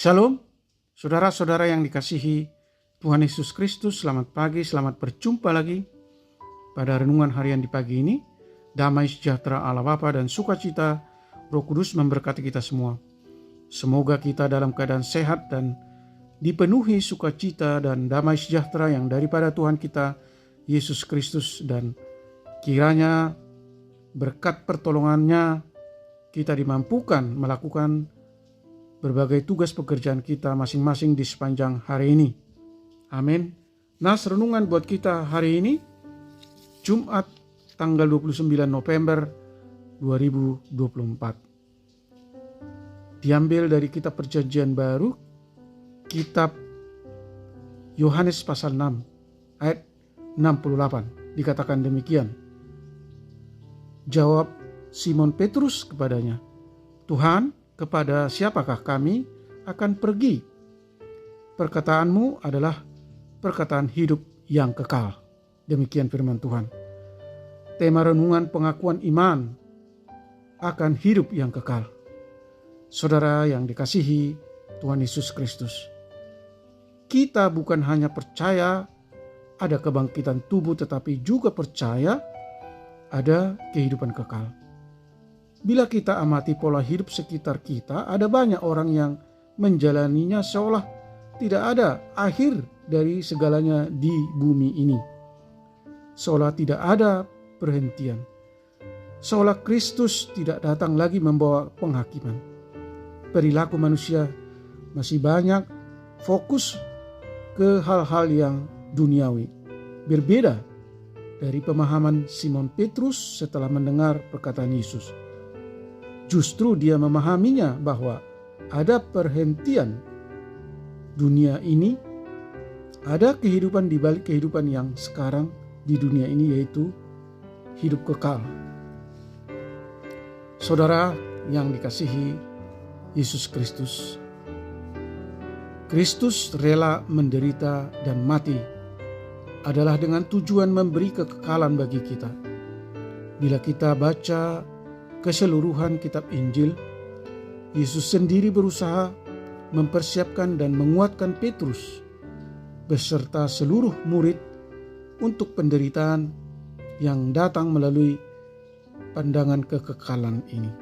Shalom, saudara-saudara yang dikasihi Tuhan Yesus Kristus. Selamat pagi, selamat berjumpa lagi pada renungan harian di pagi ini. Damai sejahtera Allah Bapa dan sukacita Roh Kudus memberkati kita semua. Semoga kita dalam keadaan sehat dan dipenuhi sukacita dan damai sejahtera yang daripada Tuhan kita Yesus Kristus, dan kiranya berkat pertolongannya kita dimampukan melakukan berbagai tugas pekerjaan kita masing-masing di sepanjang hari ini. Amin. Nas renungan buat kita hari ini, Jumat tanggal 29 November 2024. Diambil dari kitab Perjanjian Baru, kitab Yohanes pasal 6 ayat 68. Dikatakan demikian. Jawab Simon Petrus kepadanya, "Tuhan, kepada siapakah kami akan pergi? Perkataanmu adalah perkataan hidup yang kekal." Demikian firman Tuhan. Tema renungan pengakuan iman akan hidup yang kekal. Saudara yang dikasihi Tuhan Yesus Kristus, kita bukan hanya percaya ada kebangkitan tubuh, tetapi juga percaya ada kehidupan kekal. Bila kita amati pola hidup sekitar kita, ada banyak orang yang menjalaninya seolah tidak ada akhir dari segalanya di bumi ini. Seolah tidak ada perhentian. Seolah Kristus tidak datang lagi membawa penghakiman. Perilaku manusia masih banyak fokus ke hal-hal yang duniawi. Berbeda dari pemahaman Simon Petrus setelah mendengar perkataan Yesus. Justru dia memahaminya bahwa ada perhentian dunia ini, ada kehidupan di balik kehidupan yang sekarang di dunia ini, yaitu hidup kekal. Saudara yang dikasihi Yesus Kristus, Kristus rela menderita dan mati adalah dengan tujuan memberi kekekalan bagi kita. Bila kita baca keseluruhan kitab Injil, Yesus sendiri berusaha mempersiapkan dan menguatkan Petrus beserta seluruh murid untuk penderitaan yang datang melalui pandangan kekekalan ini.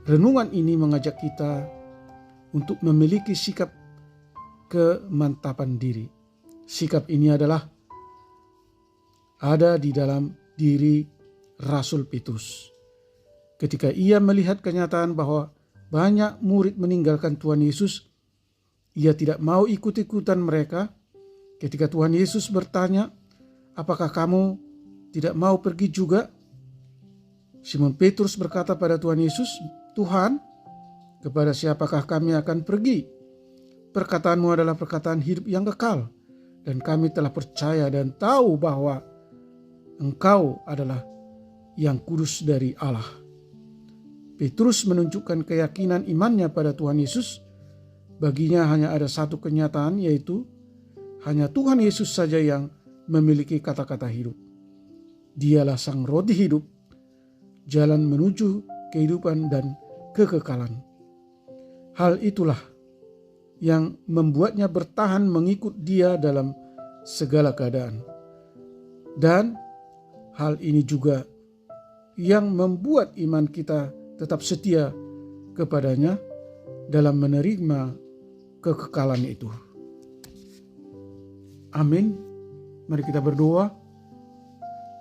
Renungan ini mengajak kita untuk memiliki sikap kemantapan diri. Sikap ini adalah ada di dalam diri Rasul Petrus. Ketika ia melihat kenyataan bahwa banyak murid meninggalkan Tuhan Yesus, ia tidak mau ikut-ikutan mereka. Ketika Tuhan Yesus bertanya, "Apakah kamu tidak mau pergi juga?" Simon Petrus berkata pada Tuhan Yesus, "Tuhan, kepada siapakah kami akan pergi? Perkataanmu adalah perkataan hidup yang kekal, dan kami telah percaya dan tahu bahwa Engkau adalah yang kudus dari Allah." Petrus menunjukkan keyakinan imannya pada Tuhan Yesus. Baginya hanya ada satu kenyataan, yaitu hanya Tuhan Yesus saja yang memiliki kata-kata hidup. Dialah sang roti hidup, jalan menuju kehidupan dan kekekalan. Hal itulah yang membuatnya bertahan mengikut Dia dalam segala keadaan. Dan hal ini juga yang membuat iman kita tetap setia kepadanya dalam menerima kekekalan itu. Amin. Mari kita berdoa.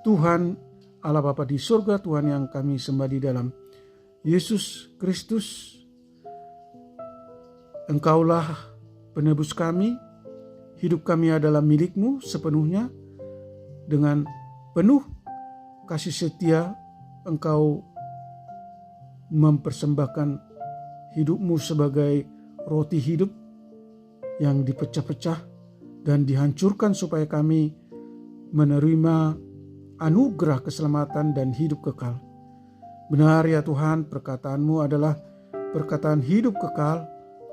Tuhan Allah Bapa di surga, Tuhan yang kami sembah di dalam Yesus Kristus, Engkaulah penebus kami. Hidup kami adalah milik-Mu sepenuhnya. Dengan penuh kasih setia Engkau mempersembahkan hidup-Mu sebagai roti hidup yang dipecah-pecah dan dihancurkan supaya kami menerima anugerah keselamatan dan hidup kekal. Benar ya Tuhan, perkataan-Mu adalah perkataan hidup kekal.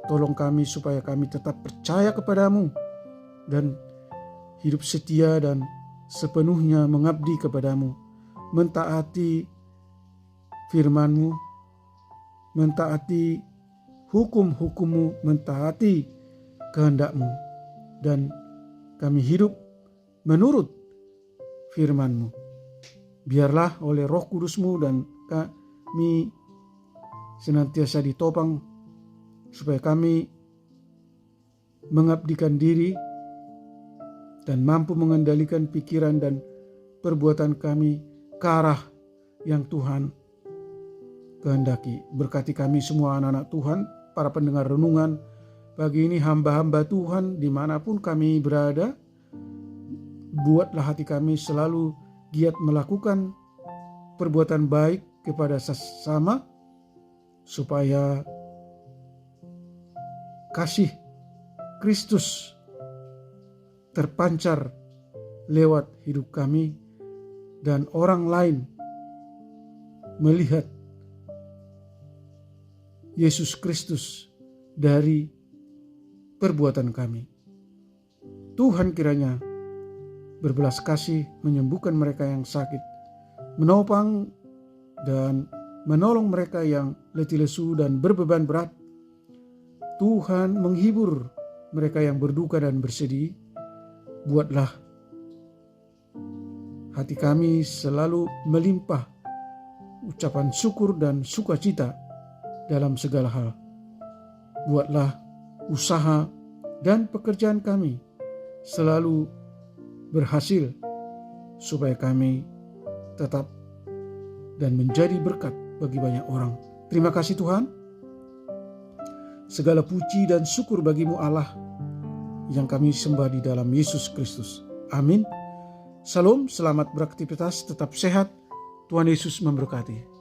Tolong kami supaya kami tetap percaya kepadamu dan hidup setia dan sepenuhnya mengabdi kepadamu, mentaati firman-Mu, mentaati hukum-hukum-Mu, mentaati kehendak-Mu, dan kami hidup menurut firman-Mu. Biarlah oleh Roh Kudus-Mu dan kami senantiasa ditopang supaya kami mengabdikan diri dan mampu mengendalikan pikiran dan perbuatan kami ke arah yang Tuhan kehendaki. Berkati kami semua anak-anak Tuhan, para pendengar renungan pagi ini, hamba-hamba Tuhan dimanapun kami berada. Buatlah hati kami selalu giat melakukan perbuatan baik kepada sesama, supaya kasih Kristus terpancar lewat hidup kami dan orang lain melihat Yesus Kristus dari perbuatan kami. Tuhan kiranya berbelas kasih menyembuhkan mereka yang sakit, menopang dan menolong mereka yang letih lesu dan berbeban berat. Tuhan menghibur mereka yang berduka dan bersedih. Buatlah hati kami selalu melimpah ucapan syukur dan sukacita dalam segala hal. Buatlah usaha dan pekerjaan kami selalu berhasil, supaya kami tetap dan menjadi berkat bagi banyak orang. Terima kasih Tuhan. Segala puji dan syukur bagi-Mu Allah yang kami sembah di dalam Yesus Kristus. Amin. Salam, selamat beraktivitas, tetap sehat. Tuhan Yesus memberkati.